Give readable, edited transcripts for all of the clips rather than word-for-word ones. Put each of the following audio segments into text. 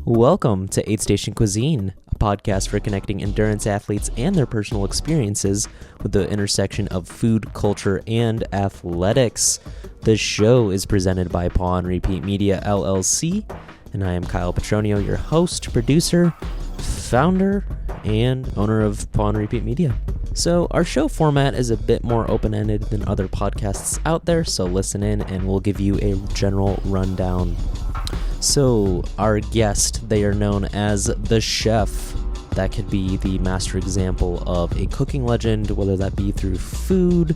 Welcome to Aid Station Cuisine, a podcast for connecting endurance athletes and their personal experiences with the intersection of food, culture, and athletics. The show is presented by PawAnRepeat Media LLC, and I am Kyle Petronio, your host, producer, founder, and owner of PawAnRepeat Media. So our show format is a bit more open-ended than other podcasts out there, so listen in and we'll give you a general rundown. So our guest, they are known as the chef. That could be the master example of a cooking legend, whether that be through food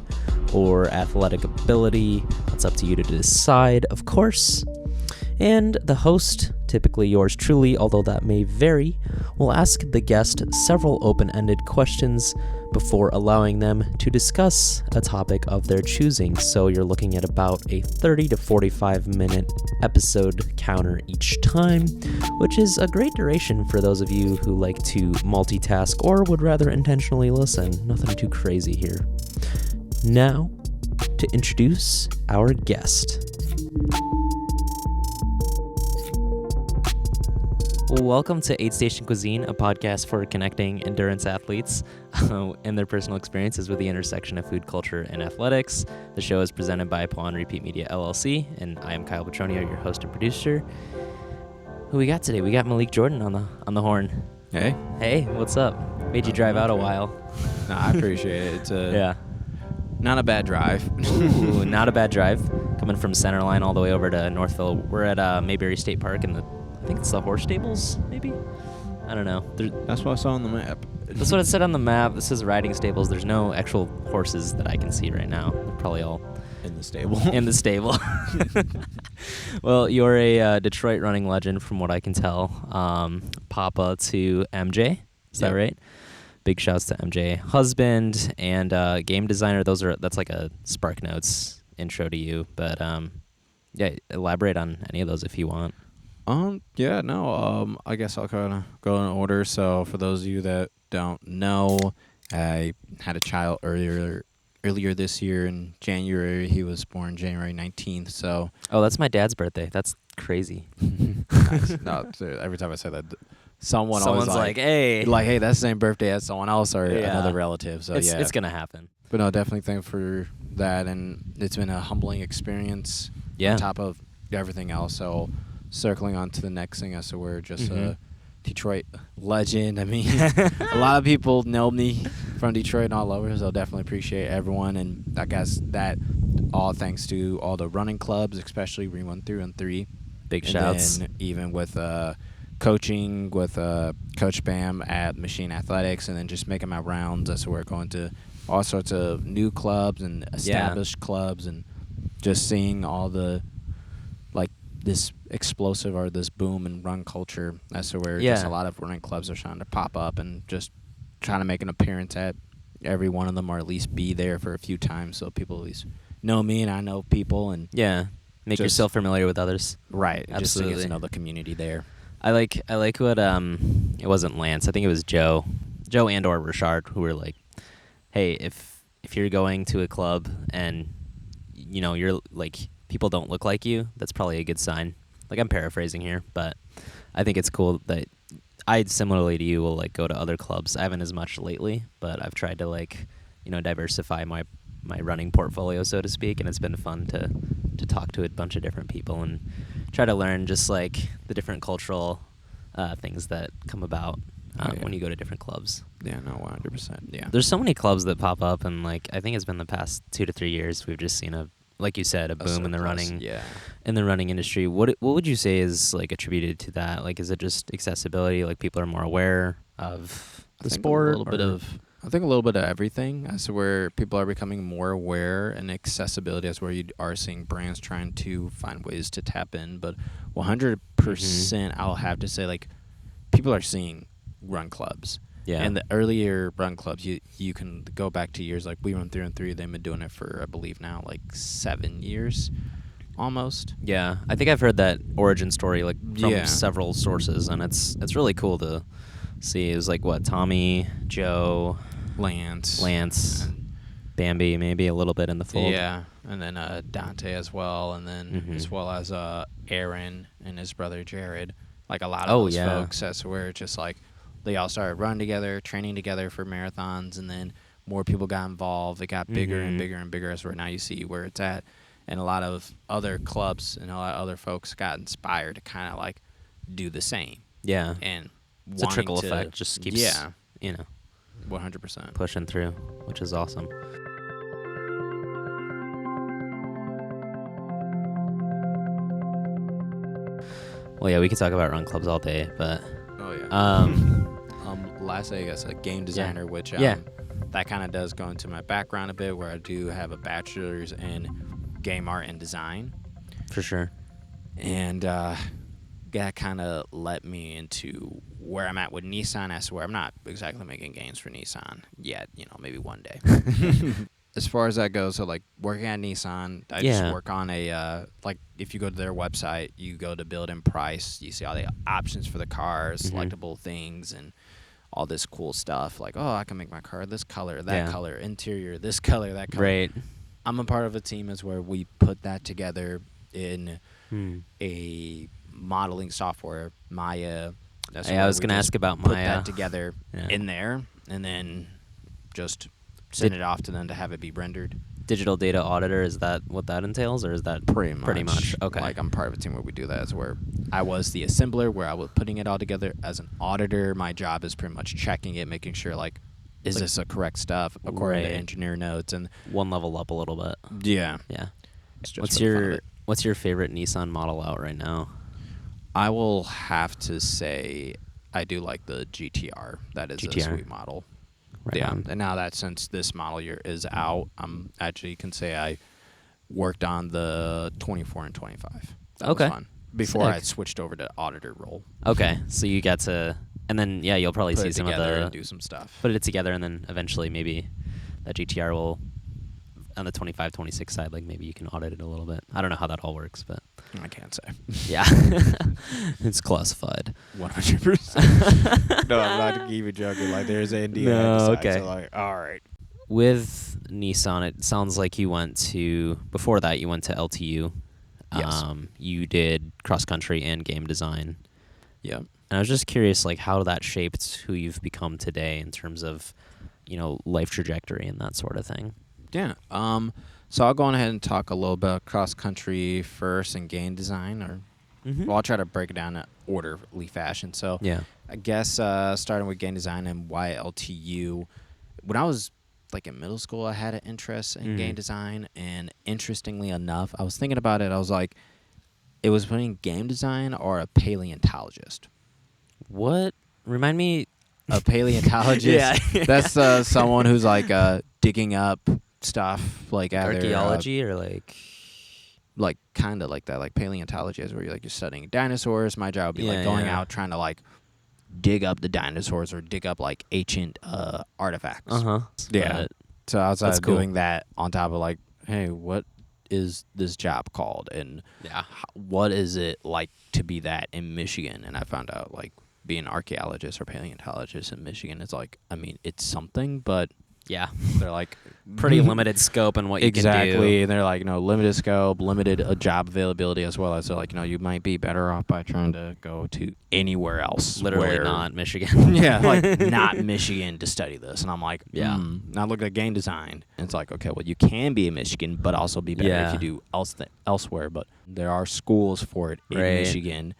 or athletic ability. That's up to you to decide, of course. And the host, typically yours truly, although that may vary, will ask the guest several open-ended questions before allowing them to discuss a topic of their choosing. So you're looking at about a 30 to 45 minute episode counter each time, which is a great duration for those of you who like to multitask or would rather intentionally listen. Nothing too crazy here. Now, to introduce our guest. Welcome to Aid Station Cuisine, a podcast for connecting endurance athletes and their personal experiences with the intersection of food, culture, and athletics. The show is presented by PawAnRepeat Media LLC, and I am Kyle Petronio, your host and producer. Who we got today? We got Malik Jordan on the horn. Hey. Hey, what's up? Made you drive out a while. Nah, I appreciate it. It's not a bad drive. Ooh, not a bad drive. Coming from Centerline all the way over to Northville. We're at Mayberry State Park in I think it's the horse stables, maybe? I don't know. That's what I saw on the map. That's what it said on the map. This is riding stables. There's no actual horses that I can see right now. They're probably all in the stable. In the stable. Well, you're a Detroit running legend from what I can tell. Papa to MJ. Is that right? Big shouts to MJ. Husband and game designer. That's like a Spark Notes intro to you. But elaborate on any of those if you want. I guess I'll kind of go in order. So for those of you that don't know, I had a child earlier this year in January. He was born January 19th. So that's my dad's birthday. That's crazy. Nice. No, every time I say that, someone's always like, hey, that's the same birthday as someone else or another relative. So it's gonna happen. But no, definitely thankful for that, and it's been a humbling experience. Yeah. On top of everything else. So circling on to the next thing, so we're just a Detroit legend. I mean, a lot of people know me from Detroit and all over, so definitely appreciate everyone. And I guess that all thanks to all the running clubs, especially Re1 through and 3. Big shouts. And even with coaching with Coach Bam at Machine Athletics, and then just making my rounds. So we're going to all sorts of new clubs and established clubs, and just seeing all the this explosive or this boom and run culture. That's where just a lot of running clubs are trying to pop up and just trying to make an appearance at every one of them, or at least be there for a few times so people at least know me and I know people, and make yourself familiar with others. Right. Absolutely. Just to get to know the community there. I like what it wasn't Lance, I think it was Joe and or Richard, who were like, hey, if you're going to a club and you're like people don't look like you, that's probably a good sign. Like, I'm paraphrasing here, but I think it's cool that I, similarly to you, will go to other clubs. I haven't as much lately, but I've tried to diversify my running portfolio, so to speak, and it's been fun to talk to a bunch of different people and try to learn just the different cultural things that come about when you go to different clubs. Yeah, no, 100%. Yeah. There's so many clubs that pop up, and I think it's been the past 2 to 3 years we've just seen like you said, a boom in the running industry. What would you say is attributed to that? Is it just accessibility? People are more aware of the sport? I think a little bit of everything. That's where people are becoming more aware, and accessibility is where you are seeing brands trying to find ways to tap in. But 100%, I'll have to say, people are seeing run clubs. Yeah. And the earlier run clubs, you can go back to years we run 3 and 3. They've been doing it for, I believe now, 7 years almost. Yeah. I think I've heard that origin story from several sources, and it's really cool to see. It was Tommy, Joe, Lance, Bambi, maybe a little bit in the fold. Yeah. And then Dante as well, and then as well as Aaron and his brother Jared. Like a lot of those folks, that's where it's just like they all started running together, training together for marathons, and then more people got involved. It got bigger and bigger and bigger as right now you see where it's at. And a lot of other clubs and a lot of other folks got inspired to kind of like do the same. Yeah. And it's a trickle effect. Just keeps, 100% pushing through, which is awesome. Well, yeah, we could talk about run clubs all day, but last day, I guess, a game designer, which that kind of does go into my background a bit, where I do have a bachelor's in game art and design. For sure. And that kind of led me into where I'm at with Nissan, as to where I'm not exactly making games for Nissan yet, maybe one day. As far as that goes, so like working at Nissan, I just work on a like if you go to their website, you go to build and price, you see all the options for the cars, selectable things, and all this cool stuff. Like, I can make my car this color, that color, interior, this color, that color. Right. I'm a part of a team as where we put that together in a modeling software, Maya. I was going to ask about Maya. Maya. Put that together in there, and then just send it off to them to have it be rendered. Digital data auditor, is that what that entails, or is that pretty much? Okay. Like, I'm part of a team where we do that, as where I was the assembler, where I was putting it all together. As an auditor, my job is pretty much checking it, making sure, like, is this a correct stuff according to engineer notes, and one level up a little bit. Yeah. What's your favorite Nissan model out right now? I will have to say I do like the GTR. That is a sweet model. Right on. And now that since this model year is out, I'm actually can say I worked on the 24 and 25. That was fun. Before I switched over to auditor role. Okay, so you got to, and then you'll probably see some of the and do some stuff. Put it together, and then eventually maybe that GTR will, on the 25, 26 side, like maybe you can audit it a little bit. I don't know how that all works, but I can't say. Yeah, it's classified. 100%. No, I'm not even joking. Like, there's an NDA. No, okay. So like, all right. With Nissan, it sounds like you went to, before that, you went to LTU. Yes. You did cross country and game design. Yeah. And I was just curious, like, how that shaped who you've become today in terms of, life trajectory and that sort of thing. Yeah. So I'll go on ahead and talk a little about cross country first and game design, or well, I'll try to break it down in orderly fashion. So I guess starting with game design and why LTU. When I was like in middle school, I had an interest in game design, and interestingly enough, I was thinking about it. I was like, it was between game design or a paleontologist. What? Remind me. A paleontologist. That's someone who's like digging up stuff, like archaeology or like kind of like that, like paleontology is where you're studying dinosaurs. My job would be going out trying to like dig up the dinosaurs or dig up like ancient artifacts. Yeah. So outside of doing that, on top of like, hey, what is this job called, and what is it like to be that in Michigan? And I found out like being an archaeologist or paleontologist in Michigan is like, I mean, it's something, but they're like pretty limited scope in what you can do. Exactly. And they're like, limited scope, limited job availability, as well as they're like, you might be better off by trying to go to anywhere else. Literally not Michigan. Like not Michigan to study this. And I'm like, And I look at game design, and it's like, okay, well, you can be in Michigan, but also be better if you do elsewhere. But there are schools for it in Michigan.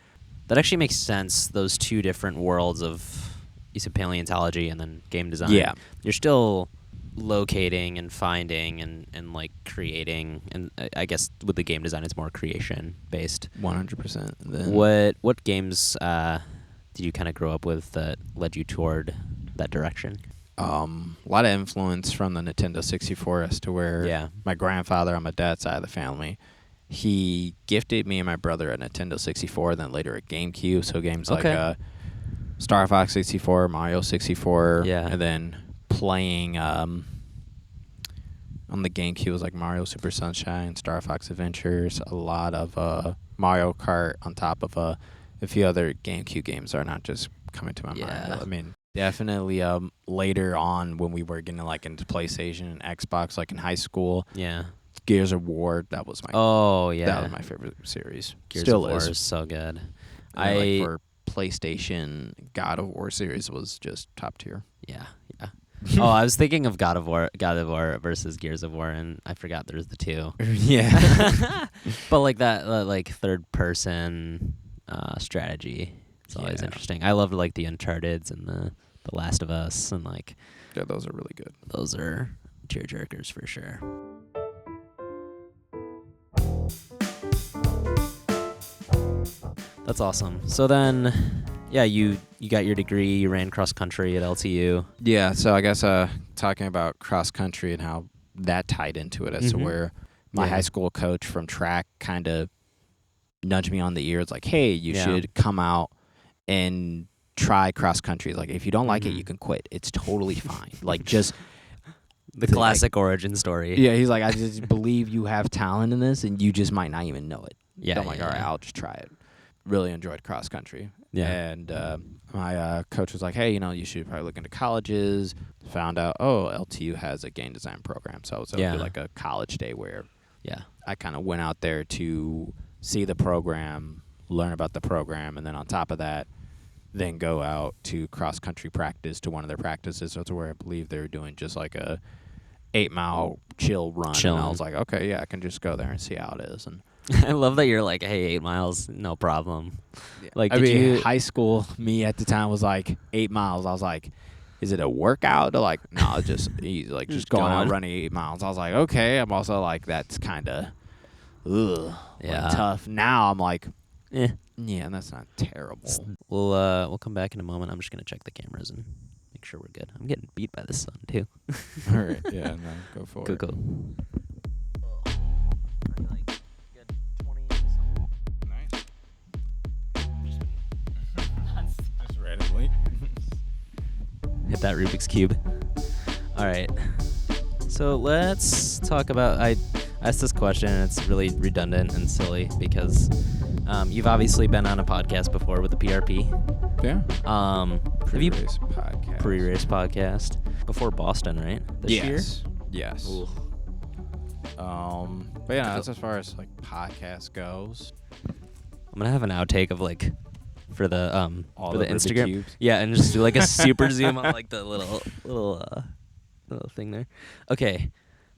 That actually makes sense. Those two different worlds of, you said paleontology and then game design. Yeah. You're still locating and finding and like creating, and I guess with the game design it's more creation based. 100%. What games did you kind of grow up with that led you toward that direction? A lot of influence from the Nintendo 64, as to where my grandfather on my dad's side of the family, he gifted me and my brother a Nintendo 64, then later a GameCube. So games like Star Fox 64, Mario 64, and then playing on the GameCube was like Mario Super Sunshine, Star Fox Adventures, a lot of Mario Kart, on top of a few other GameCube games are not just coming to my mind. I mean, definitely later on when we were getting like into PlayStation and Xbox, like in high school. Gears of War, that was my that was my favorite series. Gears of War is so good. Like for PlayStation God of War series was just top tier. Yeah. Oh, I was thinking of God of War versus Gears of War, and I forgot there's the two. Yeah. But like that, like third person strategy. It's always interesting. I love like the Uncharted's and the Last of Us, and like Yeah, those are really good. Those are tearjerkers for sure. That's awesome. So then, yeah, you got your degree. You ran cross country at LTU. Yeah, so I guess talking about cross country and how that tied into it as to where my high school coach from track kind of nudged me on the ear. It's like, hey, you should come out and try cross country. Like, if you don't like it, you can quit. It's totally fine. Like, just the classic origin story. Yeah, he's like, I just believe you have talent in this, and you just might not even know it. Yeah, so I'm like, all right, I'll just try it. Really enjoyed cross country. Yeah. And my coach was like, hey, you should probably look into colleges. Found out, LTU has a game design program. So it was like a college day where I kind of went out there to see the program, learn about the program, and then on top of that, then go out to cross country practice to one of their practices. So it's where I believe they were doing just like a 8-mile chill run. Chilling. And I was like, okay, yeah, I can just go there and see how it is. And I love that you're like, hey, 8 miles, no problem. yeah. Like, I mean, high school me at the time was like 8 miles. I was like, is it a workout? They're like, no, it's just easy, like just going out running 8 miles. I was like, okay. I'm also like, that's kind of tough. Now I'm like, yeah, that's not terrible. We'll come back in a moment. I'm just gonna check the cameras and make sure we're good. I'm getting beat by the sun too. All right, yeah, no, go for it. Cool. Just randomly. Hit that Rubik's Cube. All right. So let's talk about. I asked this question, and it's really redundant and silly because you've obviously been on a podcast before with the PRP. Yeah. Pre-race podcast. Pre-race podcast before Boston, right? This year? Yes. Ooh. But yeah, that's as far as like podcast goes. I'm gonna have an outtake of like for the All for the over Instagram. the cubes. Yeah, and just do like a super zoom on like the little thing there. Okay.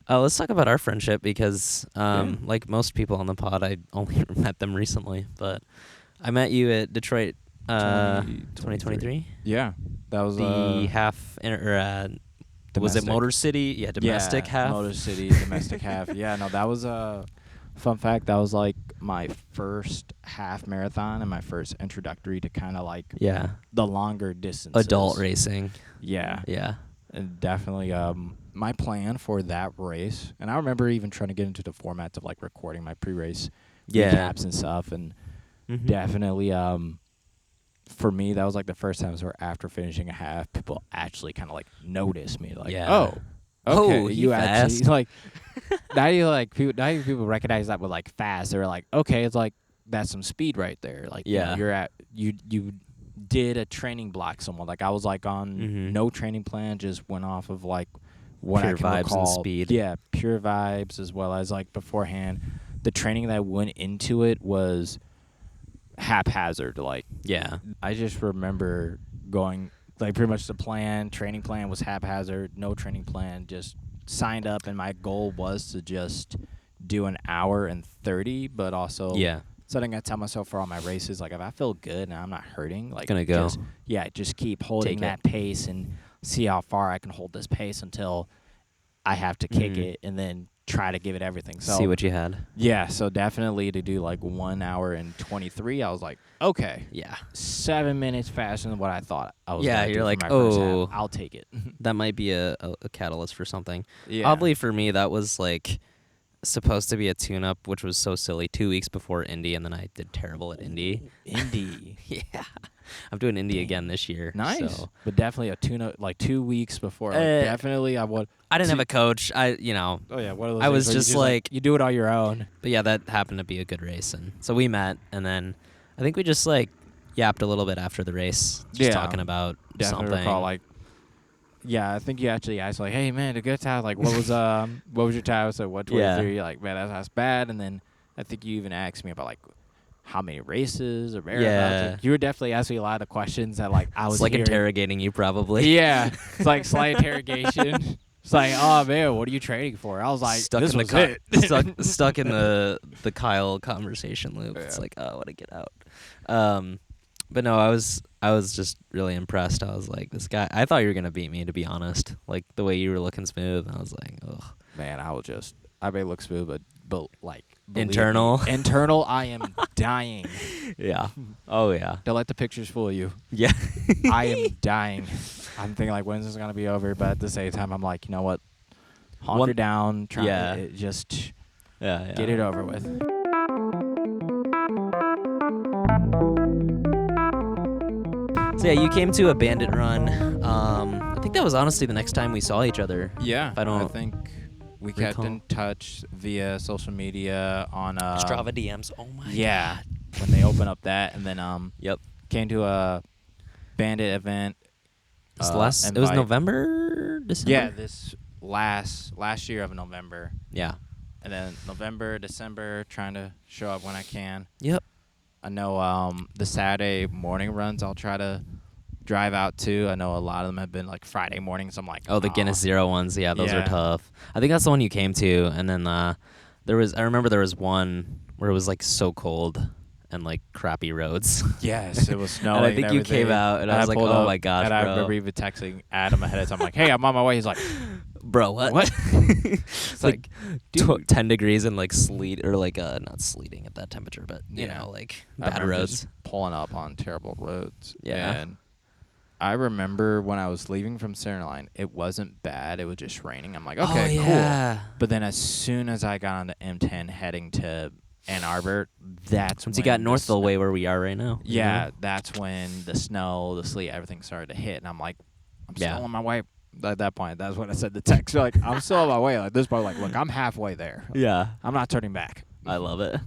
Let's talk about our friendship because, like most people on the pod, I only met them recently. But I met you at Detroit 2023. Yeah, that was the half. Was it Motor City? Yeah, domestic half. Motor City domestic half. Yeah, no, that was a fun fact. That was like my first half marathon and my first introductory to kind of like the longer distances. Adult racing. Yeah. Yeah. And definitely my plan for that race, and I remember even trying to get into the formats of like recording my pre-race recaps and stuff, and definitely for me that was like the first time where after finishing a half, people actually kind of like noticed me, like, okay, you actually like now people recognize that with like fast. They're like, okay, it's like that's some speed right there. Like, you're at you did a training block somewhat. Like I was like on no training plan, just went off of like what pure I can vibes recall. and speed. Yeah, pure vibes, as well as like beforehand, the training that went into it was haphazard. Like, I just remember going like pretty much the training plan was haphazard, no training plan, just signed up, and my goal was to just do an hour and 30, but also something I tell myself for all my races, like if I feel good and I'm not hurting, like gonna go. Just keep holding that pace and see how far I can hold this pace until I have to kick it, and then try to give it everything. So see what you had. Yeah, so definitely to do like 1 hour and 23, I was like, okay, 7 minutes faster than what I thought I was. Yeah, you're do like, for my first half. I'll take it. That might be a catalyst for something. Yeah. Oddly for me, that was like supposed to be a tune-up, which was so silly. 2 weeks before Indy, and then I did terrible at Indy. Indy. Yeah. I'm doing Indy again this year. Nice. So. But definitely a tune-up, like 2 weeks before. Like definitely I would. I didn't have a coach. Oh, yeah. What are those I was things just where like. You do it on your own. But yeah, that happened to be a good race. And so we met, and then I think we just like yapped a little bit after the race. Just talking about definitely something. Recall, like, I think you actually asked, like, hey, man, a good time. Like, what was your time? So, what, 23? You're like, man, that's bad. And then I think you even asked me about, like, how many races or marathons. Yeah. You were definitely asking me a lot of questions that like I was It's like hearing. interrogating you, probably. Yeah, it's like slight interrogation. It's like, oh man, what are you training for? I was like, this was it. stuck in the Kyle conversation loop. Yeah. It's like, oh, I want to get out. But no, I was just really impressed. I was like, this guy. I thought you were gonna beat me, to be honest. Like the way you were looking smooth. I was like, ugh. Man, I may look smooth, but like Internal? internal, I am dying. Yeah. Oh yeah. Don't let the pictures fool you. Yeah. I am dying. I'm thinking like, when's this gonna be over? But at the same time, I'm like, you know what? Hunker down, try to just get it over with. So yeah, you came to a bandit run. I think that was honestly the next time we saw each other. Yeah, I think we kept in touch via social media on Strava DMs. Oh my God. When they open up that, and then came to a bandit event. It was November, December. Yeah, this last year of November. Yeah. And then November, December, trying to show up when I can. Yep. I know the Saturday morning runs I'll try to drive out to. I know a lot of them have been like Friday mornings. I'm like, oh, the Guinness Zero ones. Yeah, those are tough. I think that's the one you came to. And then I remember there was one where it was like so cold and like crappy roads. Yes, it was snowing. And I think you came out, and I was like, oh my gosh, and bro. I remember even texting Adam ahead of time, like, hey, I'm on my way. He's like, bro, what? It's like 10 degrees and like sleet, or like not sleeting at that temperature, but you know, like bad roads. Pulling up on terrible roads. Yeah. And I remember when I was leaving from Center Line, it wasn't bad. It was just raining. I'm like, okay, cool. But then as soon as I got on the M10 heading to Ann Arbor, that's once when you got Northville way where we are right now. Yeah, that's when the snow, the sleet, everything started to hit, and I'm like, I'm still on my way. At that point, that's when I said the text. Like, I'm still on my way. Like this part, like, look, I'm halfway there. Yeah, I'm not turning back. I love it.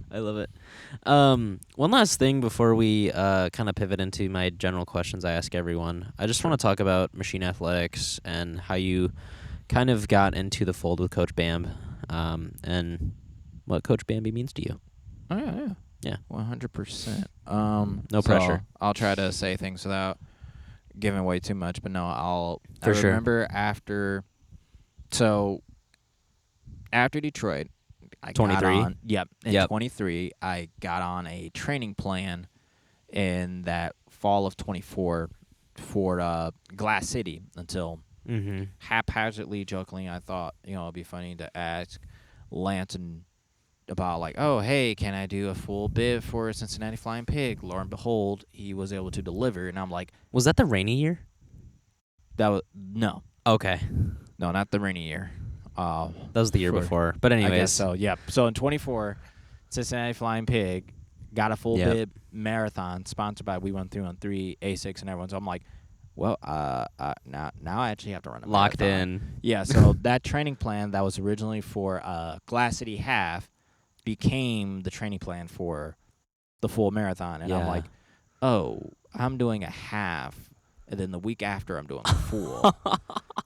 One last thing before we kind of pivot into my general questions I ask everyone. I just want to talk about machine athletics and how you kind of got into the fold with Coach Bam, and what Coach Bambi means to you. Oh yeah, 100%. No pressure. I'll try to say things without giving away too much, but no, I sure. remember after Detroit, I 23. got on. Yep. In 23, I got on a training plan in that fall of 24 for Glass City until haphazardly, jokingly, I thought, it'd be funny to ask Lance and about like, oh, hey, can I do a full bid for Cincinnati Flying Pig? Lo and behold, he was able to deliver, and I'm like, was that the rainy year? No. Okay. No, not the rainy year. That was the year before. But anyways. I guess so, yep. So in 24, Cincinnati Flying Pig got a full bid marathon sponsored by We Run 3-on-3, A6, and everyone. So I'm like, well, now I actually have to run a locked marathon. in. Yeah, so that training plan that was originally for Glass City half became the training plan for the full marathon. And I'm like, oh, I'm doing a half, and then the week after I'm doing a full.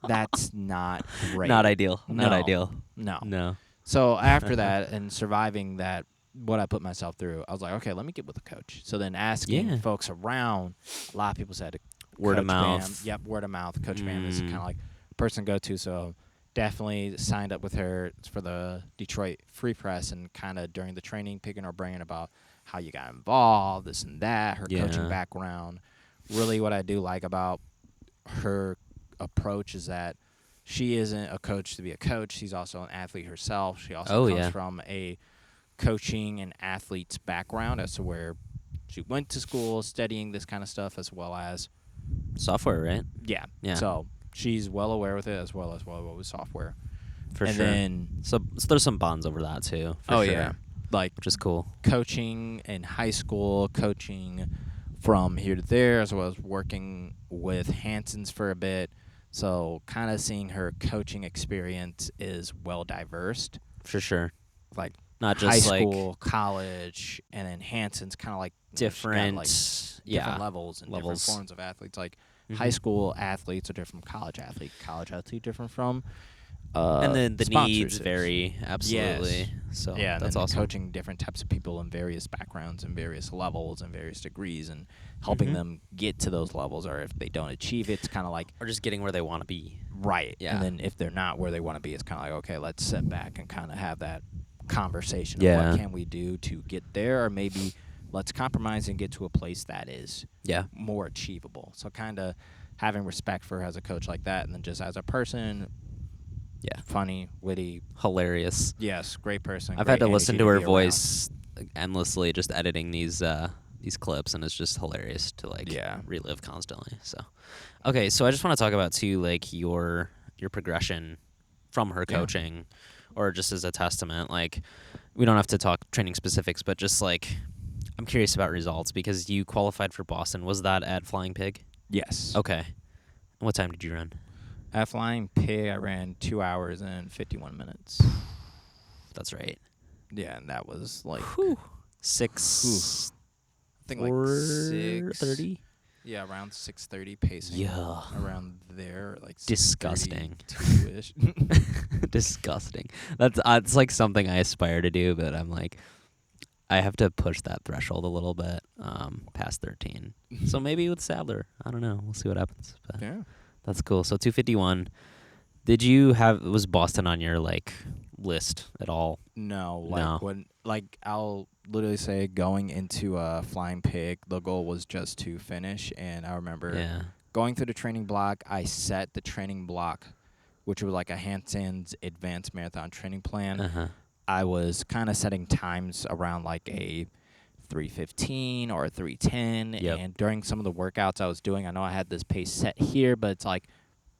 That's not great. Not ideal. Not ideal. No. So after that and surviving that, what I put myself through, I was like, okay, let me get with a coach. So then asking folks around, a lot of people said word of mouth. Bam. Yep, word of mouth. Coach Bam is kind of like person to go to. So definitely signed up with her for the Detroit Free Press, and kind of during the training picking her brain about how you got involved, this and that, her coaching background. Really what I do like about her approach is that she isn't a coach to be a coach. She's also an athlete herself. She also comes from a coaching and athlete's background as to where she went to school studying this kind of stuff, as well as software, right? Yeah. So she's well aware with it, as well as with software. For and sure. Then, so there's some bonds over that too. For sure. Yeah. Like, which is cool. Coaching in high school, coaching from here to there, as well as working with Hanson's for a bit. So kind of seeing her coaching experience is well diversed. For sure. Like not just high school, college, and then Hanson's kind of like different, different levels and different forms of athletes. Like high school athletes are different from college athlete. College athlete different from And then the needs sponsorships. vary, absolutely. Yes. So Yeah, and that's then awesome. coaching different types of people in various backgrounds and various levels and various degrees and helping Mhm. them get to those levels, or if they don't achieve it, it's kind of like Or just getting where they want to be. right. Yeah. And then if they're not where they want to be, it's kind of like, okay, let's sit back and kind of have that conversation Yeah. of what can we do to get there, or maybe let's compromise and get to a place that is Yeah. more achievable. So kind of having respect for her as a coach like that, and then just as a person, Yeah. funny, witty, Hilarious. yes, great person. I've great had to energy listen to her be around. voice endlessly just editing these clips, and it's just hilarious to like Yeah. relive constantly. So okay, so I just want to talk about too, like your progression from her Yeah. coaching, or just as a testament. Like, we don't have to talk training specifics, but just like, I'm curious about results because you qualified for Boston. Was that at Flying Pig? Yes. Okay. What time did you run? At Flying Pig, I ran 2 hours and 51 minutes. That's right. Yeah, and that was like Six. I think like 4:30. Yeah, around 6:30 pacing. Yeah. Around there, like Disgusting. 6:32-ish. Disgusting. That's it's like something I aspire to do, but I'm like, I have to push that threshold a little bit past 13. So maybe with Sadler, I don't know. We'll see what happens. But Yeah. that's cool. So 251. Was Boston on your like list at all? No, No. when I'll literally say going into Flying Pig, the goal was just to finish, and I remember Yeah. going through the training block. I set the training block, which was like a Hanson's advanced marathon training plan. Uh-huh. I was kind of setting times around like a 3:15 or a 3:10, Yep. and during some of the workouts I was doing, I know I had this pace set here, but it's like,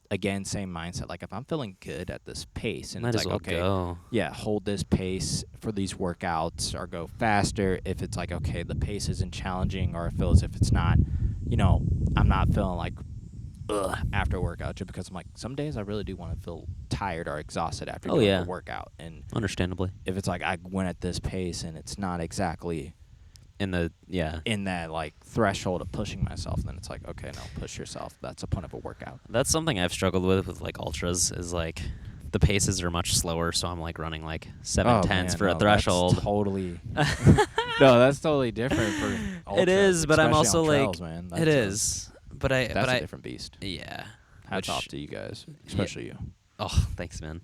again, same mindset. Like, if I'm feeling good at this pace, and Might it's as like, well okay, go. yeah, hold this pace for these workouts or go faster. If it's like, okay, the pace isn't challenging, or it feels if it's not, I'm not feeling like after a workout, just because I'm like, some days I really do want to feel tired or exhausted after doing a workout. And Understandably. if it's like I went at this pace and it's not exactly in that like threshold of pushing myself, then it's like, okay, no, push yourself. That's the point of a workout. That's something I've struggled with like ultras, is like the paces are much slower, so I'm like running like 7:10s for a threshold. That's totally no, that's totally different for ultras. It is, but I'm especially also on like, trails, man. it is. But That's a a different beast. Yeah. Hats off to you guys, especially you. Oh, thanks, man.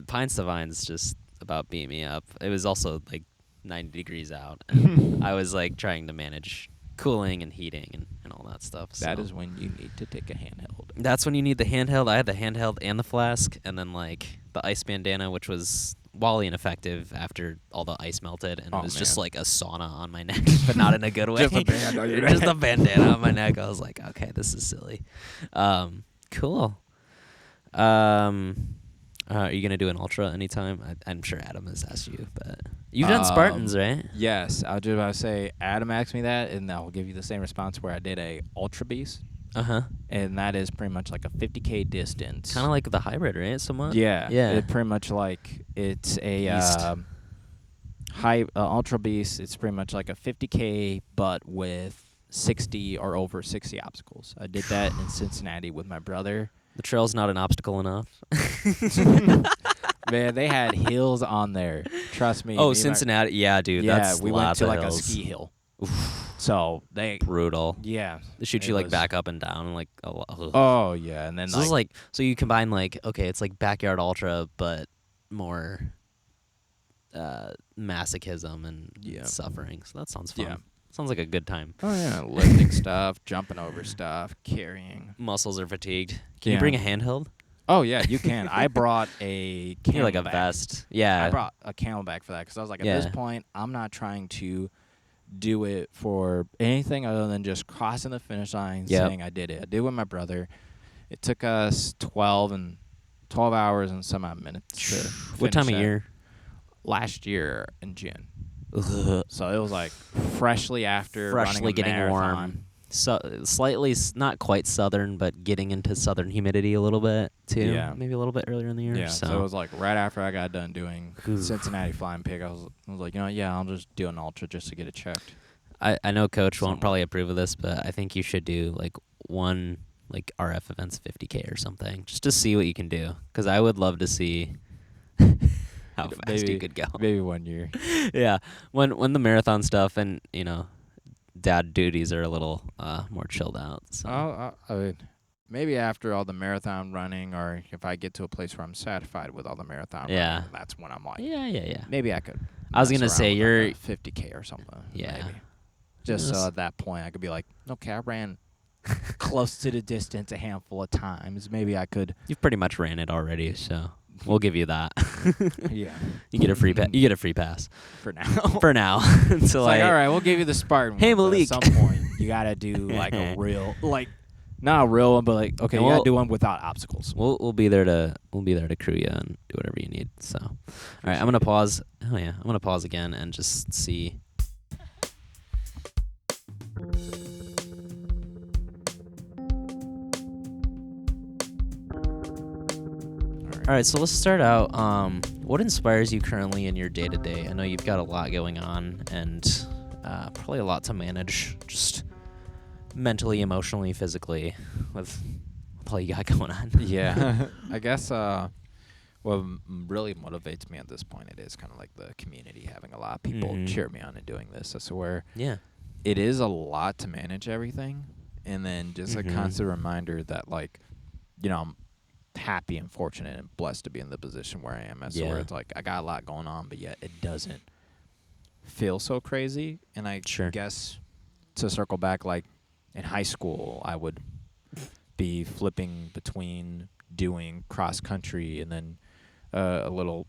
Pines to Vines just about beat me up. It was also like 90 degrees out, and I was like trying to manage cooling and heating and all that stuff. That so. is when you need to take a handheld. That's when you need the handheld. I had the handheld and the flask, and then like the ice bandana, which was wildly ineffective after all the ice melted, and it was just like a sauna on my neck, but not in a good way. Just a band on your Just neck. a bandana on my neck. I was like, okay, this is silly. Cool. Are you gonna do an ultra anytime? I'm sure Adam has asked you, but you've done Spartans, right? Yes, I was just about to say, Adam asked me that, and I'll give you the same response where I did a Ultra Beast, and that is pretty much like a 50K distance. Kind of like the hybrid, right? Somewhat. Yeah. Yeah. It pretty much like it's a Ultra Beast. It's pretty much like a 50K, but with 60 or over 60 obstacles. I did that in Cincinnati with my brother. The trail's not an obstacle enough. Man, they had hills on there. Trust me. Oh, Cincinnati. Yeah, dude. Yeah, that's we went lots to of like hills. a ski hill. So they Brutal. Yeah. They shoot it you like was- back up and down like a lot. Oh yeah, and then So this is like, so you combine like, okay, it's like backyard ultra, but more masochism and suffering. So that sounds fun. Yeah. Sounds like a good time. oh yeah, lifting stuff, jumping over stuff, carrying. Muscles are fatigued. Can you bring a handheld? Oh yeah, you can. I brought a You're like a Camelback. vest. Yeah. I brought a Camelback for that because I was like, at this point, I'm not trying to do it for anything other than just crossing the finish line, saying I did it. I did it with my brother. It took us 12 hours and some odd minutes to What time of finish that. year? Last year in June. Ugh. So it was like freshly after running Freshly a getting marathon. warm. So slightly, not quite southern, but getting into southern humidity a little bit too. Yeah. Maybe a little bit earlier in the year. Yeah, so it was like right after I got done doing Cincinnati Flying Pig, I was like, I'll just do an ultra just to get it checked. I know Coach won't Somewhat. probably approve of this, but I think you should do like one like RF events 50K or something, just to see what you can do. Because I would love to see how fast you could go. Maybe 1 year. Yeah, when the marathon stuff and dad duties are a little more chilled out. So. I mean, maybe after all the marathon running, or if I get to a place where I'm satisfied with all the marathon running, that's when I'm like, yeah. Maybe I could. I was gonna say you're 50K or something. Yeah. Maybe. Just so at that point I could be like, okay, I ran close to the distance a handful of times. Maybe I could. You've pretty much ran it already, so we'll give you that. Yeah. You get a free you get a free pass for now. For now. Until it's like, all right, we'll give you the Spartan. Hey, one, Malik. At some point, you gotta do like a real, like not a real one, but like okay, you gotta do one without obstacles. We'll be there to crew you and do whatever you need. So, all right, I'm gonna pause. Oh yeah, I'm gonna pause again and just see. All right, so let's start out. What inspires you currently in your day-to-day? I know you've got a lot going on and probably a lot to manage, just mentally, emotionally, physically, with all you got going on. Yeah. I guess what really motivates me at this point, it is kind of like the community, having a lot of people cheer me on and doing this. That's where it is a lot to manage everything, and then just a constant reminder that, like, I'm happy and fortunate and blessed to be in the position where I am. So where it's like I got a lot going on, but yet it doesn't feel so crazy. And I guess to circle back, like in high school, I would be flipping between doing cross country and then a little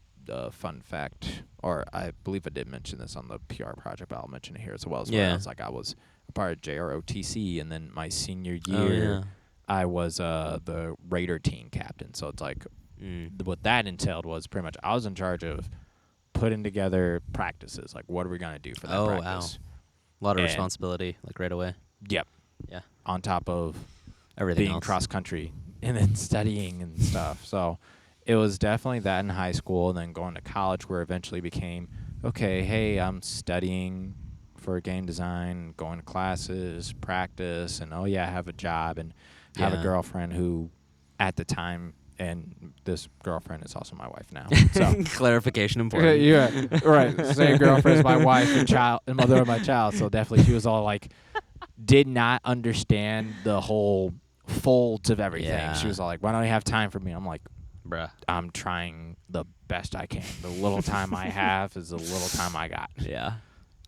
fun fact, or I believe I did mention this on the PR project, but I'll mention it here as well. I was a part of JROTC, and then my senior year, I was the Raider team captain. So it's like what that entailed was pretty much I was in charge of putting together practices. Like, what are we going to do for that practice? Wow. A lot of responsibility, like right away. Yep. Yeah. On top of everything being else. Cross country and then studying and stuff. So it was definitely that in high school, and then going to college, where eventually became, okay, hey, I'm studying for game design, going to classes, practice, and I have a job and have a girlfriend who at the time, and this girlfriend is also my wife now. So clarification important. Yeah, right. Same girlfriend as my wife and child and mother of my child. So definitely she was all like, did not understand the whole folds of everything. Yeah. She was all like, why don't you have time for me? I'm like, bruh, I'm trying the best I can. The little time I have is the little time I got. Yeah.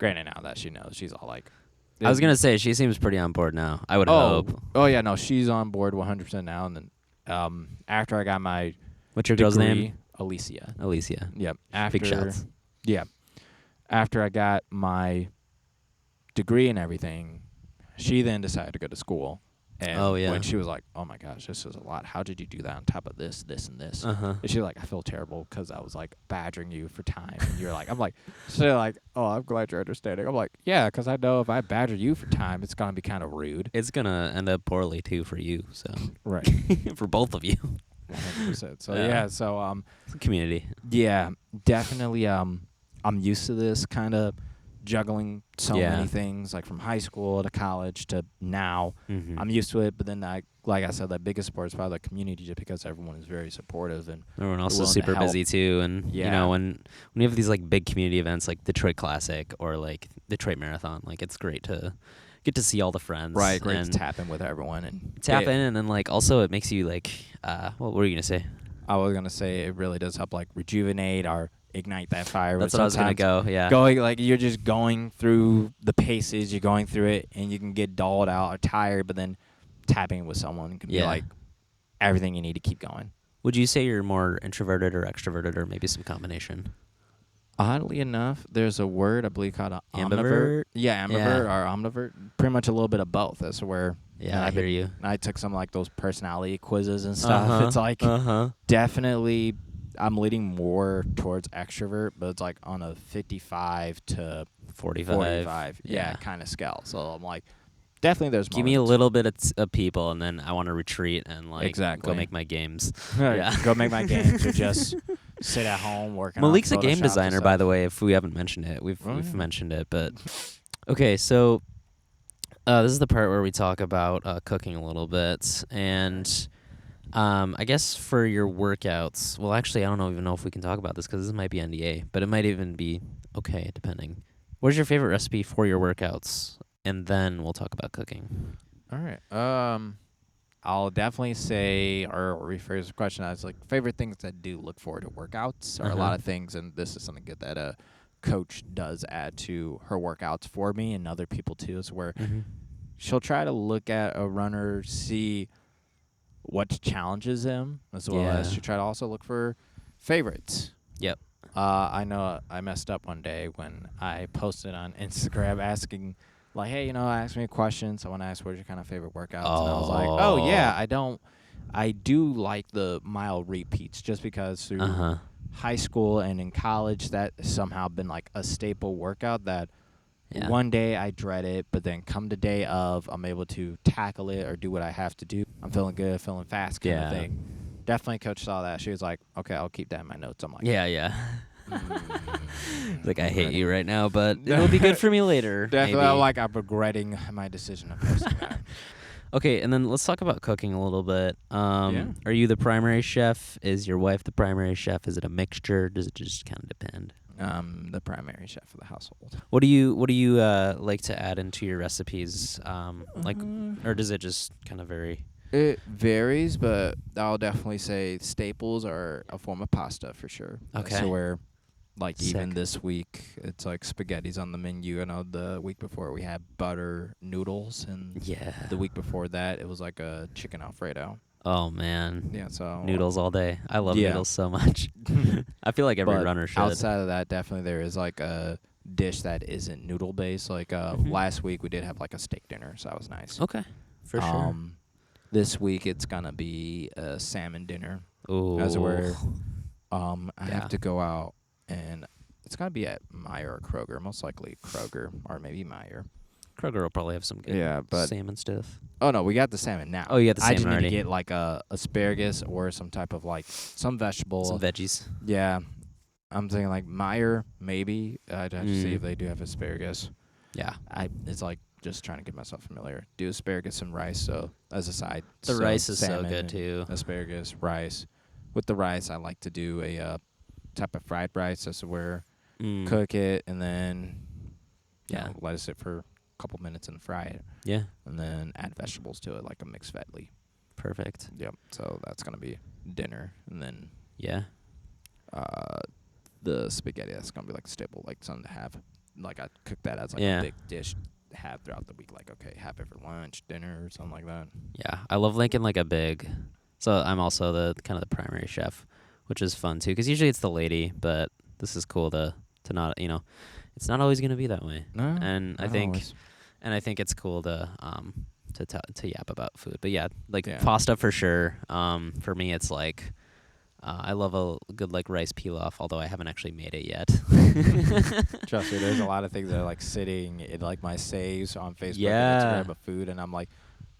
Granted, now that she knows, she's all like, I was going to say, she seems pretty on board now. I would hope. Oh, yeah, no, she's on board 100% now. And then after I got my What's your degree, girl's name? Alicia. Yep. Big shouts. Yeah. After I got my degree and everything, she then decided to go to school. And when she was like, oh, my gosh, this is a lot. How did you do that on top of this, this, and this? And she's like, I feel terrible because I was, like, badgering you for time. And you're like, she's like, oh, I'm glad you're understanding. I'm like, yeah, because I know if I badger you for time, it's going to be kind of rude. It's going to end up poorly, too, for you. So right. For both of you. 100%. So, so it's a community. Yeah, definitely I'm used to this kind of juggling so many things, like from high school to college to now. I'm used to it, but then like I said, the biggest support is probably the community, just because everyone is very supportive and everyone else is super busy too. And when you have these like big community events like Detroit Classic or like Detroit Marathon, like it's great to get to see all the friends. Right, great to tap in with everyone and tap in, and then like also it makes you like what were you gonna say? I was gonna say it really does help like rejuvenate or ignite that fire. That's what I was gonna go. Yeah, going like you're just going through the paces, you're going through it, and you can get dulled out or tired, but then tapping with someone can be like everything you need to keep going. Would you say you're more introverted or extroverted, or maybe some combination? Oddly enough, there's a word I believe called ambivert. Yeah, ambivert or omnivert. Pretty much a little bit of both. That's where I hear you. I took some like those personality quizzes and stuff. It's like definitely I'm leaning more towards extrovert, but it's like on a 55 to 45 kind of scale. So I'm like, definitely there's give me a little bit of people, and then I want to retreat and like go make my games. Go make my games, or just sit at home working. Malik's a game designer, by the way. If we haven't mentioned it, we've mentioned it, but okay. So This is the part where we talk about cooking a little bit, and I guess for your workouts. Well, actually, I don't even know if we can talk about this because this might be NDA, but it might even be okay depending. What is your favorite recipe for your workouts? And then we'll talk about cooking. All right. I'll definitely say, or rephrase the question as like favorite things that do look forward to workouts are a lot of things, and this is something good that a coach does add to her workouts for me and other people too. Is where she'll try to look at a runner, see what challenges him, as well as she'll try to also look for favorites. Yep. I know I messed up one day when I posted on Instagram asking. Like, hey, ask me a question. Someone asked, what's your kind of favorite workouts? And I was like, oh, yeah, I do like the mile repeats just because through high school and in college, that has somehow been like a staple workout that one day I dread it, but then come the day of, I'm able to tackle it or do what I have to do. I'm feeling good, feeling fast kind of thing. Definitely coach saw that. She was like, okay, I'll keep that in my notes. I'm like, yeah. Like, I hate you right now, but it'll be good for me later. Definitely, maybe. I'm regretting my decision of posting that. Okay, and then let's talk about cooking a little bit. Are you the primary chef? Is your wife the primary chef? Is it a mixture? Does it just kind of depend? The primary chef of the household. What do you like to add into your recipes? Or does it just kind of vary? It varies, but I'll definitely say staples are a form of pasta for sure. Okay. So where, like, even this week, it's like spaghetti's on the menu. The week before we had butter noodles, and the week before that it was like a chicken Alfredo. Oh man. Yeah. So noodles all day. I love noodles so much. I feel like every runner should. Outside of that, definitely there is like a dish that isn't noodle based. Like last week we did have like a steak dinner, so that was nice. Okay. For sure. This week it's gonna be a salmon dinner. Ooh. As where I have to go out, and it's gonna be at Meijer or Kroger, most likely Kroger or maybe Meijer. Kroger will probably have some good salmon stuff. Oh no, we got the salmon now. Oh, you got the salmon already. I just need to get like a asparagus or some type of like some vegetable, some veggies. Yeah, I'm thinking like Meijer maybe. I'd have to see if they do have asparagus. Yeah, it's like just trying to get myself familiar. Do asparagus and rice, so as a side. The rice is so good too. Asparagus, rice. With the rice, I like to do a type of fried rice. That's where cook it and then let it sit for a couple minutes and fry it. Yeah. And then add vegetables to it, like a mixed veggie. Perfect. Yep. So that's gonna be dinner, and then the spaghetti. That's gonna be like a staple, like something to have. Like I cook that as like a big dish to have throughout the week. Like have it for lunch, dinner, or something like that. Yeah, I love making like a big. So I'm also the kind of the primary chef, which is fun too, because usually it's the lady, but this is cool to not it's not always gonna be that way. No, and I think it's cool to yap about food. But pasta for sure. For me it's like. I love a good like rice pilaf, although I haven't actually made it yet. Trust me, there's a lot of things that are like sitting in like my saves on Facebook and Instagram of food, and I'm like,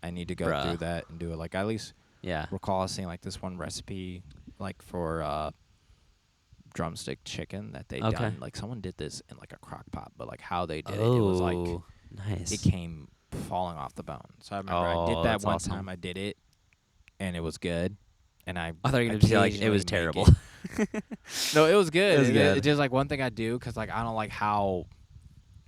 I need to go through that and do it. Like at least recall seeing like this one recipe like for drumstick chicken that they done. Like someone did this in like a crock pot, but like how they did it was like nice. It came falling off the bone. So I remember I did that one time. I did it, and it was good. And I thought you were going to be like, it was terrible. No, it was good. It's just like one thing I do because like I don't like how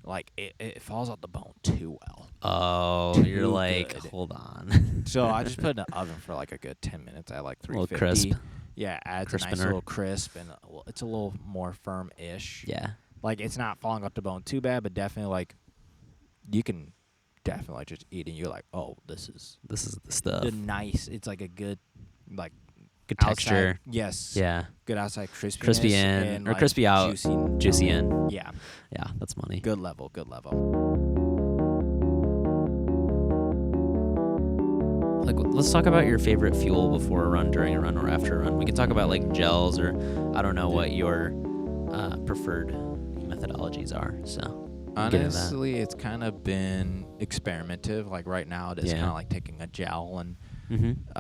like it falls off the bone too well. Oh, you're like, hold on. So I just put it in the oven for like a good 10 minutes at like 350. A little crisp. Yeah, adds a nice little crisp, and it's a little more firm-ish. Yeah. Like it's not falling off the bone too bad, but definitely like you can definitely just eat it and you're like, oh, this is the stuff. It's like a good like good texture. Outside, yes. Yeah. Good outside crispiness. Crispy in or like crispy out. Juicy in. Yeah. Yeah, that's money. Good level. Like, let's talk about your favorite fuel before a run, during a run, or after a run. We can talk about like gels, or I don't know what your preferred methodologies are. So honestly, it's kind of been experimentative. Like right now, it is kind of like taking a gel and.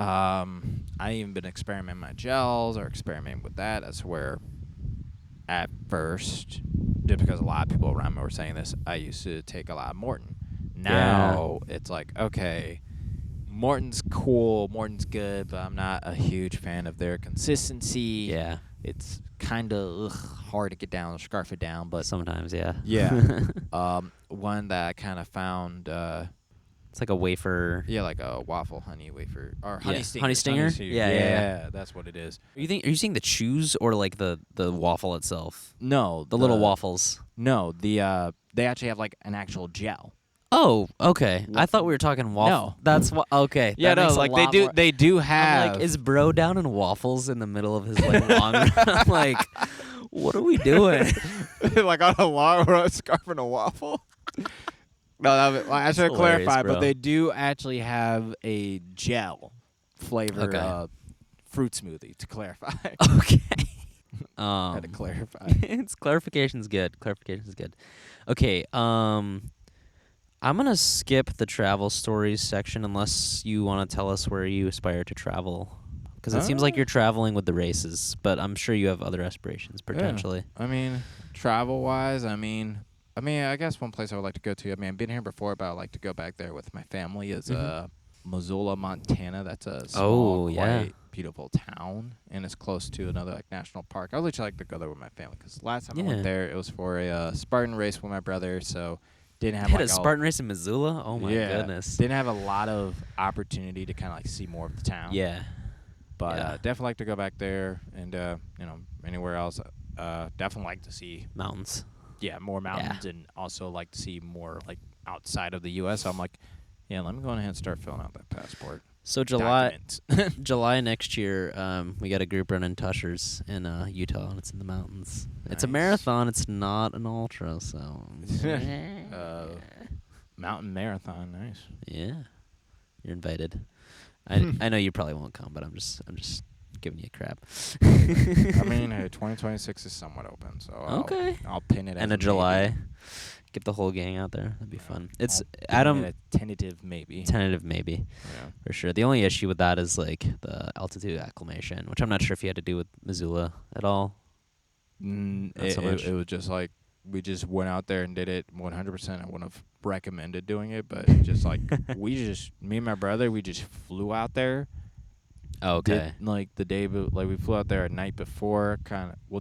I even been experimenting with my gels or experimenting with that. That's where at first, just because a lot of people around me were saying this, I used to take a lot of Maurten. Now it's like, okay, Maurten's cool, Maurten's good, but I'm not a huge fan of their consistency. Yeah. It's kind of hard to get down, scarf it down, but sometimes, yeah. Yeah. One that I kind of found. It's like a wafer. Yeah, like a waffle honey wafer or honey stinger. Honey stinger? Yeah, that's what it is. Are you saying the chews or like the waffle itself? No, the little waffles. No, they actually have like an actual gel. Oh, okay. I thought we were talking waffle. No. That's what. Okay. Yeah, that no, makes a like lot they do. more- They do I'm have. like, is bro down in waffles in the middle of his like long run? I'm like, what are we doing? like on a long run, scarfing a waffle. No, I should clarify, bro. but they do actually have a gel flavored fruit smoothie. To clarify. Okay. I had to clarify. It's clarification's good. Clarification's good. Okay. I'm gonna skip the travel stories section unless you want to tell us where you aspire to travel, because it seems like you're traveling with the races, but I'm sure you have other aspirations potentially. Yeah. I mean, travel-wise, I guess one place I would like to go to. I mean, I've been here before, but I'd like to go back there with my family. Is Missoula, Montana. That's a small, quite beautiful town, and it's close to another like national park. I would actually like to go there with my family because last time I went there, it was for a Spartan race with my brother, so. Didn't have a Spartan race in Missoula? Oh my goodness. Didn't have a lot of opportunity to kind of like see more of the town. Yeah. But definitely like to go back there and anywhere else. Definitely like to see mountains. Yeah, more mountains and also like to see more like outside of the US. So I'm like, yeah, let me go ahead and start filling out that passport. So July next year, we got a group running Tushers in Utah, and it's in the mountains. Nice. It's a marathon. It's not an ultra, so mountain marathon, nice. Yeah, you're invited. I know you probably won't come, but I'm just giving you crap. I mean, 2026 is somewhat open, so I'll pin it. End of July. Get the whole gang out there. That'd be fun. It's Adam. A tentative maybe. Yeah. For sure. The only issue with that is like the altitude acclimation, which I'm not sure if you had to do with Missoula at all. It was just like we just went out there and did it 100%. I wouldn't have recommended doing it, but just like me and my brother, we just flew out there. Okay. Like the day, like we flew out there a night before,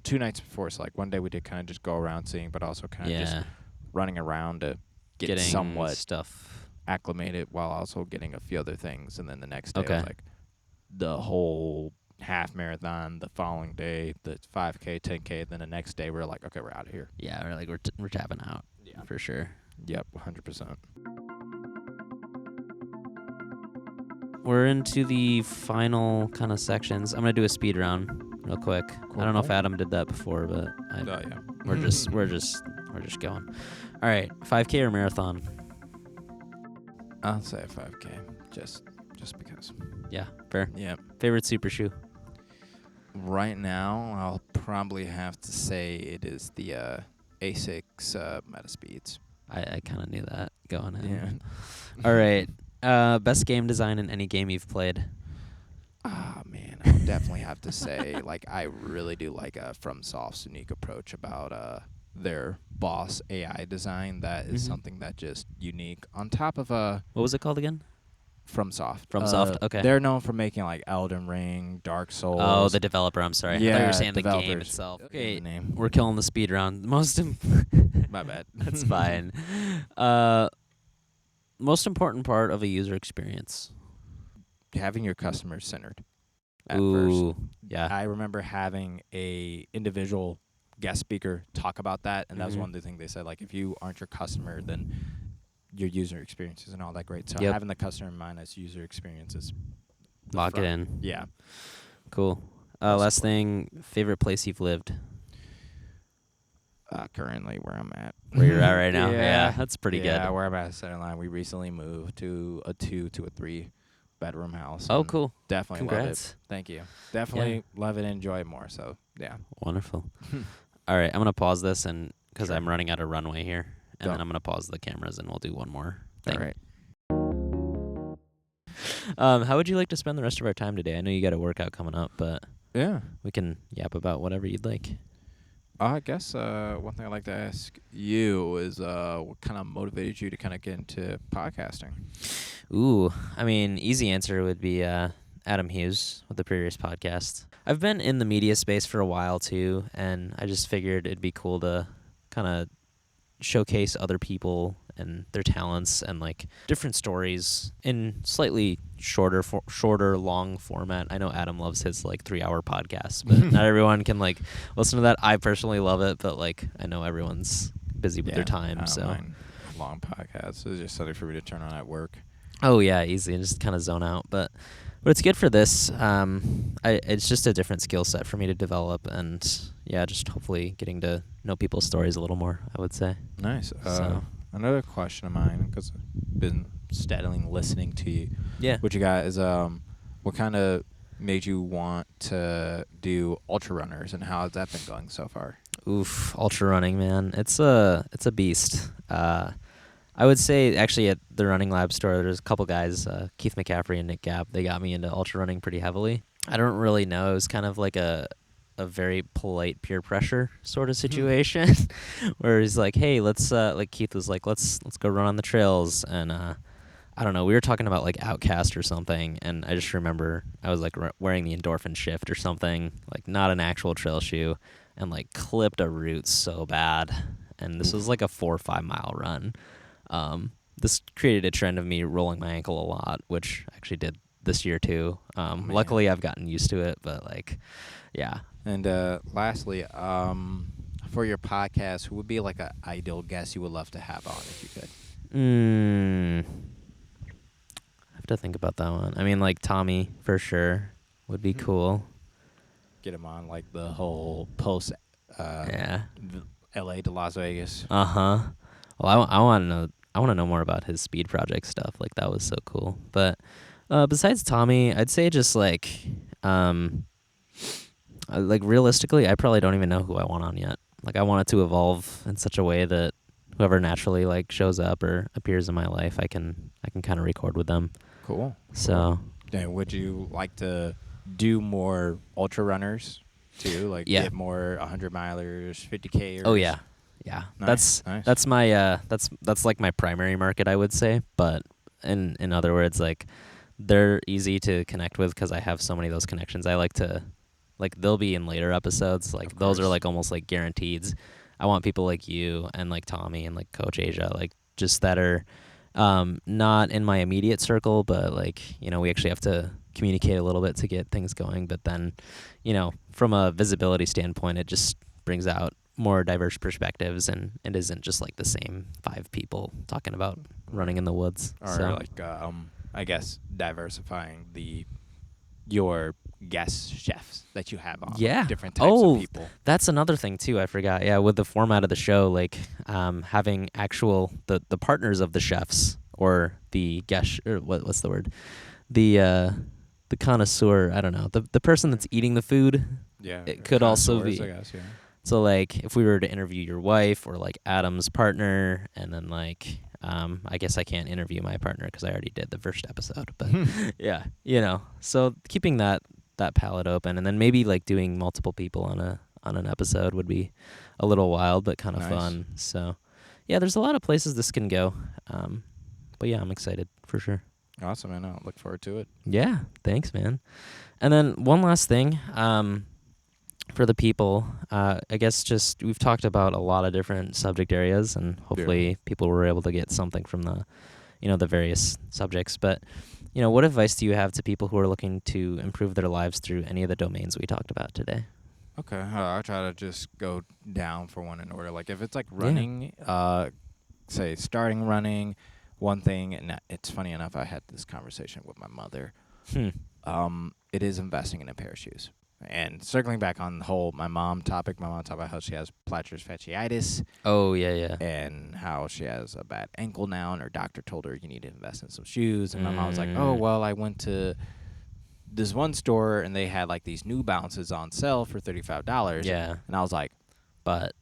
2 nights before. So like one day we did kind of just go around seeing, but also kind of just running around to get somewhat stuff acclimated while also getting a few other things. And then the next day was like the whole half marathon. The following day, the 5K, 10K. Then the next day, we're like, okay, we're out of here. Yeah, we're like we're tapping out. Yeah, for sure. Yep, 100%. We're into the final kind of sections. I'm gonna do a speed round real quick. Cool. I don't know if Adam did that before, but we're just going. All right, 5K or marathon? I'll say 5K, just because. Yeah, fair. Yeah. Favorite super shoe? Right now, I'll probably have to say it is the Asics Metaspeeds. I kind of knew that going in. Yeah. All right. Best game design in any game you've played? Ah, man, I would definitely have to say, like, I really do like FromSoft's unique approach about their boss AI design. That is something that just unique. On top of what was it called again? FromSoft. FromSoft. Okay. They're known for making like Elden Ring, Dark Souls. Oh, the developer. I'm sorry. Yeah, I thought you were saying developers. The game itself. Okay, name. We're killing the speed round. My bad. That's fine. Most important part of a user experience? Having your customers centered at Ooh, first. Yeah. I remember having a individual guest speaker talk about that, and that was one of the things they said, like, if you aren't your customer, then your user experience isn't all that great. So having the customer in mind as user experience is lock it in. Yeah. Cool. Last thing, favorite place you've lived? Currently where I'm at. Where you're at right now? Yeah, that's pretty good. Yeah, where I'm at Center Line. We recently moved to a 2 to a 3 bedroom house. Oh, cool. Definitely Congrats. love it. Thank you. Definitely love it and enjoy it more. So, yeah. Wonderful. All right, I'm going to pause this and because I'm running out of runway here. And then I'm going to pause the cameras and we'll do one more thing. All right. How would you like to spend the rest of our time today? I know you got a workout coming up, but yeah, we can yap about whatever you'd like. I guess one thing I'd like to ask you is what kind of motivated you to kind of get into podcasting? Ooh, I mean, easy answer would be Adam Hughes with the previous podcast. I've been in the media space for a while too, and I just figured it'd be cool to kind of showcase other people and their talents and like different stories in slightly shorter long format. I know Adam loves his like 3-hour podcasts, but not everyone can like listen to that. I personally love it, but like I know everyone's busy with their time. I don't So mind long podcasts. It's just something for me to turn on at work. Oh yeah, easy, and just kind of zone out. But it's good for this. It's just a different skill set for me to develop, and yeah, just hopefully getting to know people's stories a little more, I would say. Nice. So. Another question of mine, because I've been steadily listening to you. Yeah. What you got is what kind of made you want to do ultra runners, and how has that been going so far? Oof, ultra running, man. It's a beast. I would say actually at the Running Lab store, there's a couple guys, Keith McCaffrey and Nick Gabb. They got me into ultra running pretty heavily. I don't really know. It was kind of like a very polite peer pressure sort of situation, where he's like, "Hey, let's like Keith was like, let's go run on the trails," and I don't know. We were talking about like Outcast or something, and I just remember I was like wearing the Endorphin Shift or something, like not an actual trail shoe, and like clipped a root so bad. And this was like a 4 or 5 mile run. This created a trend of me rolling my ankle a lot, which I actually did this year too. Luckily, I've gotten used to it, but like, yeah. And lastly, for your podcast, who would be like an ideal guest you would love to have on if you could? I have to think about that one. I mean, like Tommy for sure would be cool. Get him on like the whole post. LA to Las Vegas. Well, I want to know. I want to know more about his speed project stuff. Like that was so cool. But besides Tommy, I'd say just like realistically, I probably don't even know who I want on yet. Like I want it to evolve in such a way that whoever naturally like shows up or appears in my life, I can kind of record with them. Cool. So. And would you like to do more ultra runners too? Like get more 100 milers, 50Kers? Oh yeah. Yeah. Nice. That's my that's like my primary market, I would say, but in other words, like they're easy to connect with because I have so many of those connections. I like to like they'll be in later episodes. Like those are like almost like guaranteed. I want people like you and like Tommy and like Coach Asia, like just that are not in my immediate circle, but like, you know, we actually have to communicate a little bit to get things going. But then, you know, from a visibility standpoint, it just brings out more diverse perspectives, and it isn't just like the same 5 people talking about running in the woods. Or like, I guess diversifying your guest chefs that you have on. Yeah. Different types of people. That's another thing too. I forgot. Yeah, with the format of the show, like having actual the partners of the chefs or the guest or what's the word, the connoisseur. I don't know, the person that's eating the food. Yeah, it could also be. I guess, yeah. So like if we were to interview your wife or like Adam's partner, and then like I guess I can't interview my partner because I already did the first episode, but yeah, you know. So keeping that palette open, and then maybe like doing multiple people on an episode would be a little wild, but kind of fun. So yeah, there's a lot of places this can go. But yeah, I'm excited for sure. Awesome, man. I'll look forward to it. Yeah, thanks, man. And then one last thing. For the people, I guess just we've talked about a lot of different subject areas, and hopefully people were able to get something from the various subjects. But, you know, what advice do you have to people who are looking to improve their lives through any of the domains we talked about today? Okay, I'll try to just go down for one in order. Like if it's like running, say starting running, one thing, and it's funny enough, I had this conversation with my mother. It is investing in a pair of shoes. And circling back on the whole my mom talked about how she has plantar fasciitis. Oh, yeah. And how she has a bad ankle now, and her doctor told her you need to invest in some shoes. And my mom was like, oh, well, I went to this one store, and they had like these New Balances on sale for $35. Yeah. And I was like, but...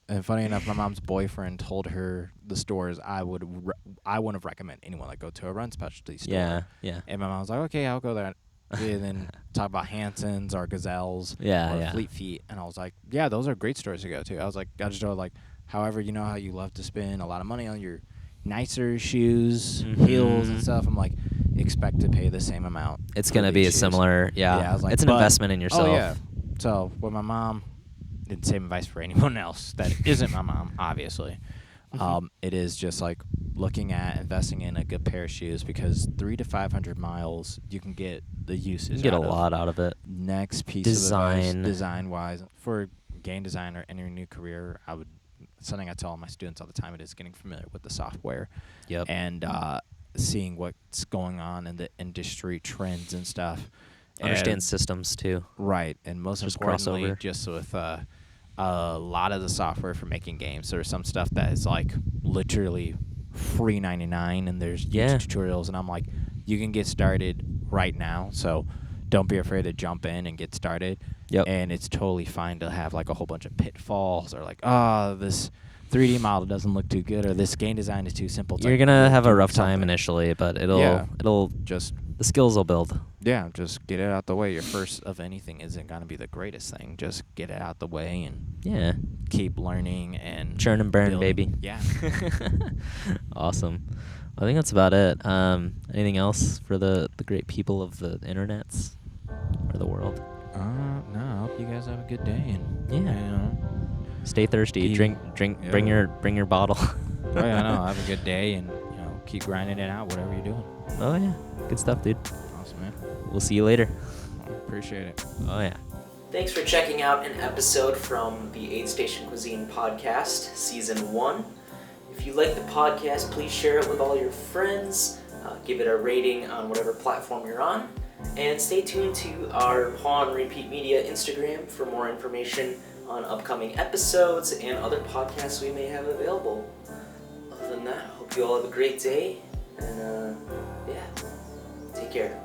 And funny enough, my mom's boyfriend told her the stores I wouldn't recommend anyone like go to a run specialty store. Yeah. And my mom was like, okay, I'll go there. and then talk about Hansons or Gazelles Yeah, or Fleet Feet. And I was like, yeah, those are great stores to go to. I was like, I just told, like, however, you know how you love to spend a lot of money on your nicer shoes, heels, and stuff. I'm like, expect to pay the same amount. It's going to be a similar, I was like, it's an investment in yourself. Oh, yeah. So, with my mom, and same advice for anyone else that isn't my mom, obviously. It is just like looking at investing in a good pair of shoes, because 300 to 500 miles, you can get the usage. You get a lot out of it. Next piece of advice, design-wise, for game design or any new career, something I tell all my students all the time, it is getting familiar with the software. Yep. And seeing what's going on in the industry trends and stuff. Understand systems too. Right, and most importantly, crossover. just with a lot of the software for making games. There's some stuff that is like literally free 99, and there's YouTube tutorials, and I'm like, you can get started right now, so don't be afraid to jump in and get started. Yep. And it's totally fine to have like a whole bunch of pitfalls, or like, this 3D model doesn't look too good, or this game design is too simple. You're gonna have a rough time initially, but it'll just, the skills will build. Yeah, just get it out the way. Your first of anything isn't gonna be the greatest thing. Just get it out the way and keep learning and churn and burn, building. baby. Yeah. Awesome. I think that's about it. Anything else for the great people of the internets or the world? No. I hope you guys have a good day, and stay thirsty. Drink. Yeah. Bring your bottle. Oh, yeah, I know. Have a good day, and keep grinding it out, whatever you're doing. Oh yeah, good stuff, dude. Awesome, man. We'll see you later. Appreciate it. Oh yeah. Thanks for checking out an episode from the Aid Station Cuisine podcast, season 1. If you like the podcast, please share it with all your friends. Give it a rating on whatever platform you're on. And stay tuned to our PawAnRepeat Media Instagram for more information on upcoming episodes and other podcasts we may have available. Other than that, hope you all have a great day. And take care.